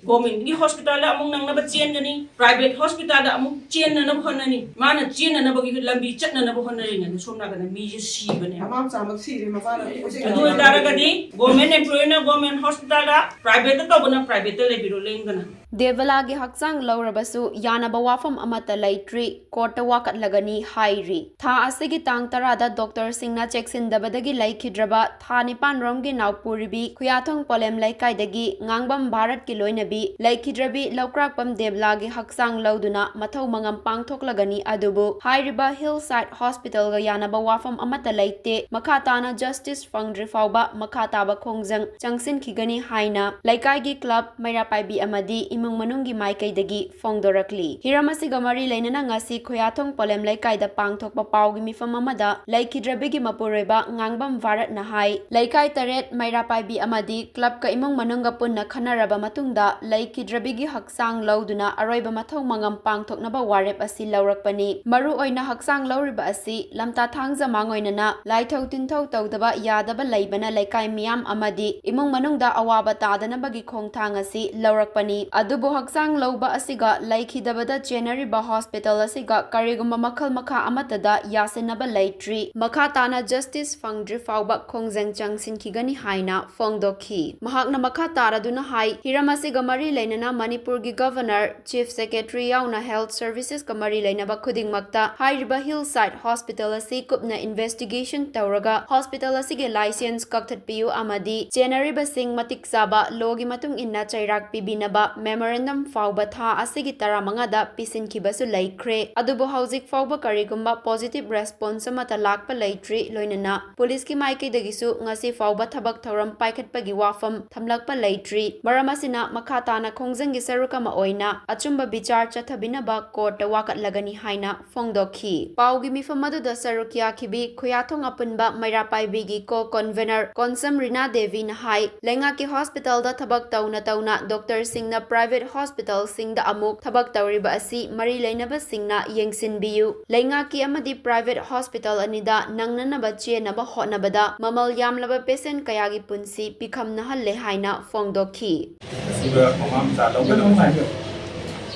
government gi hospital la among nang na chen gani private hospital da among chen na honani mana chen na bagi lambi chat na honari ngani somna kana mi je si bane amam samak si ma fara adu dara gadi government employee na government hospital da private ta bana private le biro lengana Debala gi Hakchang Lourabasu Yanaba Wafam Amata Leitri Kota Wakatlagani Hairi Tha asigi tang tarada Dr. Singna Cheksin dabadagi laikhidraba Tha Nipan romgi Naupuribi Kuyathong Polem Laikai Ngangbam Bharat ki loinabi Laikhidrabi Laukrakpam Debala gi Hakchang Lauduna Mathau Mangam Pangthoklagani adubu Hairiba Hillside Hospital ga Yanaba Wafam Amata Leite Makhatana Justice Fangdri Fauba Makhataba Khongjang Changsin Khigani Haina Laikai gi Club Mairapaibi Amadi Imung Manunggi Maikaidagi Fongdorakli Hiramasiga Mari Lainana ngasi Kuyathong Polem Laikai da Pangthokpa Paugi mifam amada Laikhidrabigi Mapureba Ngangbam Bharat na hai Laikai Taret Mairapaibi Amadi Club ka Imung Manungga punna khanaraba matungda Laikhidrabigi Hakchang Lauduna Aroiba Mathau Mangam Pangthoknaba warep asi laurakpani Maru oina Hakchang Lauriba asi Lamta Thangza Mangoinana Laithau Tinthau Tawdaba Yadaba Laibana Laikai Miyam Amadi Imung Manungda Awaba Tadanabagi Khongthang asi laurakpani Adubu Hakchang Lauba asiga Laikhidabada Jeneriba Hospital asiga Karigumba Makhal Makha Amatada Yasinaba Leitri Makhatana Justice Fangdri Fauba Khongjang Changsin Khigani Haina Fongdokhi Mahakna Makhatara Hai Hiramasiga Mari Lainana Manipurgi Governor Chief Secretary Yauna Health Services Kamari Lainaba Khuding Makta Hairiba Hillside Hospital asi Kupna Investigation Tauraga Hospital asige license Kakthat Piyu Amadi Jeneriba Sing Matik Saba Logi Matung Inna Chairak Pibinaba Memorandum Fauba Tha asigi Taramangada Pisin Kibasu Laikre Adubu Hauzik Fauba Karigumba Positive Response Amata Lakpa Leitri Loinana Police ki Maiki Dagisu Ngasi Fauba Thabak Thoram Paikhatpagi Wafam Thamlakpa Leitri Maramasina Makhatana Khongjang gi Sarukama Oina Achumba Bichar Chathabinaba Court Wakatlagani Haina Fongdokhi Paugi Mifamadu da Sarukya Khibi Kuyathong Apunba Mairapaibi gi Co-Convener Konsam Rina Devi na Hai Lenga ki Hospital da Thabak Tauna Dr. Singna Private Hospital Singda Amuk Thabak Tauriba asi Mari Lainaba Singna Yengsinbiyu Lenga ki amadi Private Hospital anida Nangnanaba Chenaba Hotnabada Mamal Yamlaba Patient Kayagi Punsi Pikhamna Halle Haina Fongdokhi Siba Mamam Salo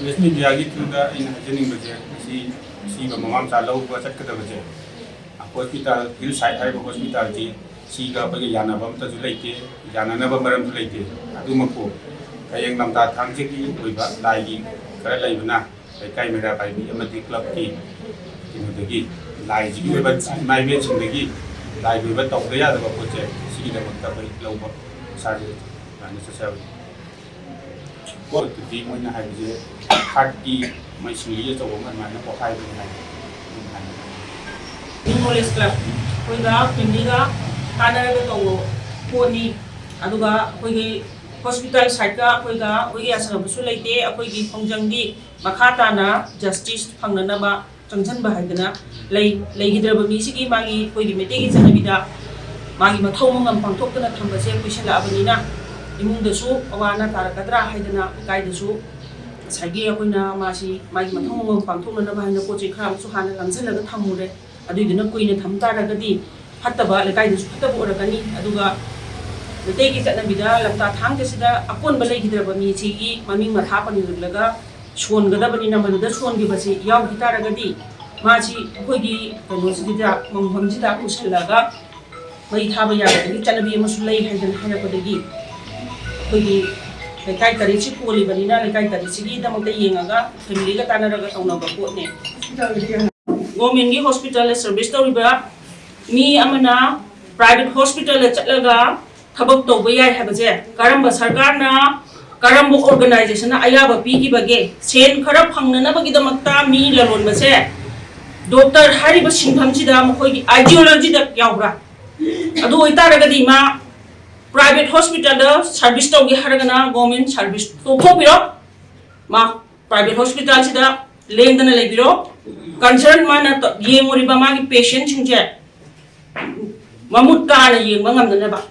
West Media Gituda in Hajaning Baje, Siba Mamam Salo was at Katabaje. A hospital, Hillside High Hospital, Siga Pagi Yanaba Tazulate, Yanaba Maram Late, Adumapo, Kayang Namta Tangiki, with Lagi, Karalaivana, a camera by the Amati Club key in the gate. Lies you but my match in the gate. Like we went off the other project, see the Lobo Sergeant and necessary. What the team when I have the hearty, my seniors of woman, my number 5 in Police Club Without Pindiga Tanaka Pony Aduga Wigi Hospital Saika Wiga Wigi as a Busulate, a Wigi Pongjangi Makhatana Justice Panganaba Changchan Bahagana Laikhidraba Misiki Magi Wigi Metiki Sanabida Magi Matomang and Pantokana Tambase Pishla Avenina Imung the Su Awana Tarakadra Haidana Guide the Su Sagi Aquina Masi Magi Matomang Pantokana and the Pochi Kram Suhana and Sella Tamure Adina Queen Tamtara Gadi Hataba the Guide the Sutaboragani Aduga The take is at Nabida, Lamta Tangasida, upon Balaki Miti, Maming what happened in the Laga, Shon Gadabani, but the Shon give us a young Gitaragadi, Machi, Hogi, and Rosita, Mamjita, Kuslaga, Maitavaya, Litanabi Musulay has an Hanapodagi. Hogi, the Kaitarichi Poli, Vanina, the Kaitarichi, the Montayaga, Familia Tanaraga on our court name. Gomingi Hospital Service to Riba, me Amana, private hospital at Chatlaga. Thabak to bayai habaje karamba sarkar na karambu organization na ayaba pigi bage sen khara phangna na bagi damakta mi lalon base doctor hariba singham sida mkhoi ideology da yaura adu oitaragadi ma private hospital da service to gi haragana government service to thopiro ma private hospital sida lendana lebiro concern mana yengoriba ma gi patient singje mamut kana yengba ngamna ba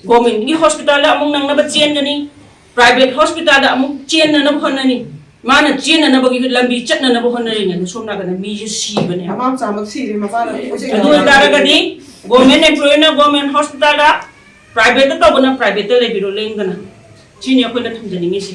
Government hospital among nang chen gani private hospital among chen na honani mana chen na bagi lambi chat na honani ngani somna kana mi je si bane amam samak si ma fara adu daragadi government employee na government hospital private to bana private le biro lengana ꯁꯤꯅꯤ ꯑꯩꯈꯣꯏꯅ ꯊꯝꯖꯅꯤꯡꯉꯤꯁꯤ